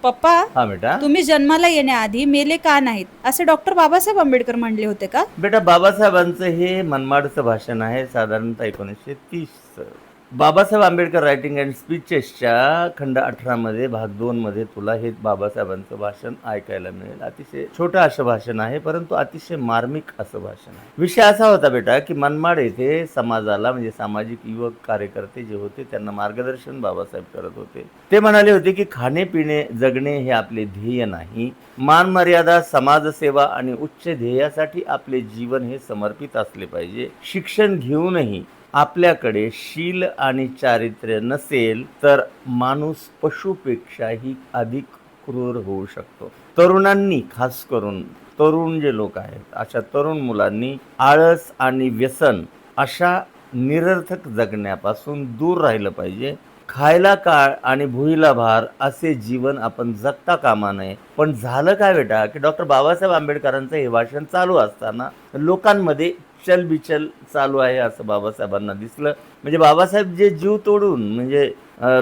पप्पा, हा बेटा. तुम्ही जन्माला येण्याआधी मेले का नाहीत असे डॉक्टर बाबासाहेब आंबेडकर म्हणले होते का? बेटा, बाबासाहेबांचं हे मनमाडचं भाषण आहे, साधारणतः 1930. बाबासाहेब आंबेडकर रायटिंग अँड स्पीचेसच्या खंड 18 मध्ये भाग 2 मध्ये तुला हे बाबासाहेबांचं भाषण ऐकायला मिळेल. अतिशय छोटं असं भाषण आहे, परंतु अतिशय मार्मिक असं भाषण आहे. विषय असा होता बेटा की मनमाड येथे समाजाला म्हणजे सामाजिक युवक कार्यकर्ते जे होते त्यांना मार्गदर्शन बाबासाहेब करत होते. ते म्हणाले होते की खाणे पिणे जगणे हे आपले ध्येय नाही, मान मर्यादा समाजसेवा आणि उच्च ध्येयासाठी आपले जीवन हे समर्पित असले पाहिजे. शिक्षण घेऊनही आपल्याकडे शील आणि चारित्र्य नसेल तर माणूस पशुपेक्षाही अधिक क्रूर होऊ शकतो. तरुणांनी, खास करून तरुण जे लोक आहेत अशा तरुण मुलांनी आळस आणि व्यसन अशा निरर्थक जगण्यापासून दूर राहिलं पाहिजे. खायला काळ आणि भुईला भार असे जीवन आपण जगता कामा नये. पण झालं काय बेटा की डॉक्टर बाबासाहेब आंबेडकरांचं हे भाषण चालू असताना लोकांमध्ये चलबिचल चालू आहे असं बाबासाहेबांना दिसलं. म्हणजे बाबासाहेब जे जीव तोडून म्हणजे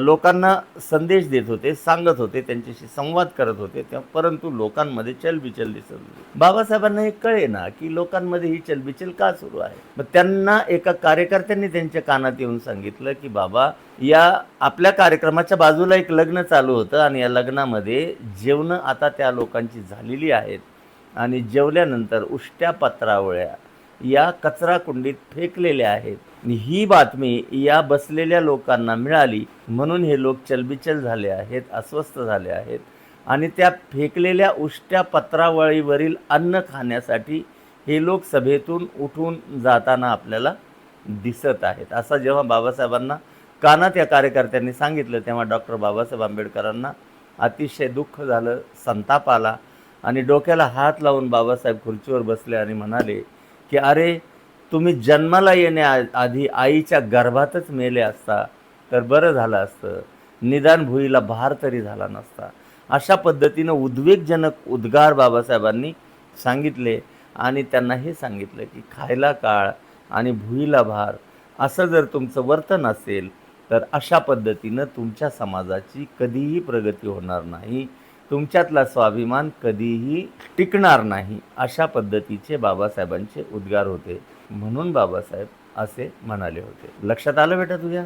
लोकांना संदेश देत होते, सांगत होते, त्यांच्याशी संवाद करत होते, परंतु लोकांमध्ये चलबिचल दिसत होती. बाबासाहेबांना हे कळे ना की लोकांमध्ये ही चलबिचल का सुरू आहे. मग त्यांना एका कार्यकर्त्यांनी त्यांच्या कानात येऊन सांगितलं की बाबा, या आपल्या कार्यक्रमाच्या बाजूला एक लग्न चालू होतं आणि या लग्नामध्ये जेवणं आता त्या लोकांची झालेली आहेत आणि जेवल्यानंतर उष्ट्या पत्रावळ्या या कचरा कुंडीत फेकलेल्या आहेत. ही बातमी या बसलेल्या लोकांना मिळाली म्हणून हे लोक चलबिचल झाले आहेत, अस्वस्थ झाले आहेत आणि त्या फेकलेल्या उष्ट्या पत्रावळीवरील अन्न खाण्यासाठी हे लोक सभेतून उठून जाताना आपल्याला दिसत आहेत. असं जेव्हा बाबासाहेबांना कानात या कार्यकर्त्यांनी सांगितलं तेव्हा डॉक्टर बाबासाहेब आंबेडकरांना अतिशय दुःख झालं, संताप आला आणि डोक्याला हात लावून बाबासाहेब खुर्चीवर बसले आणि म्हणाले की अरे, तुम्ही जन्माला येण्याआधी आईच्या गर्भातच मेले असता तर बरं झालं असतं, निदान भुईला भार तरी झाला नसता. अशा पद्धतीनं उद्वेगजनक उद्गार बाबासाहेबांनी सांगितले आणि त्यांना हे सांगितलं की खायला काळ आणि भुईला भार असं जर तुमचं वर्तन असेल तर अशा पद्धतीनं तुमच्या समाजाची कधीही प्रगती होणार नाही, तुमच्यातला स्वाभिमान कधीही टिकणार नाही. अशा पद्धतीचे बाबासाहेबांचे उद्गार होते. म्हणून बाबासाहेब असे म्हणाले होते. लक्षात आलं बेटा तुझ्या?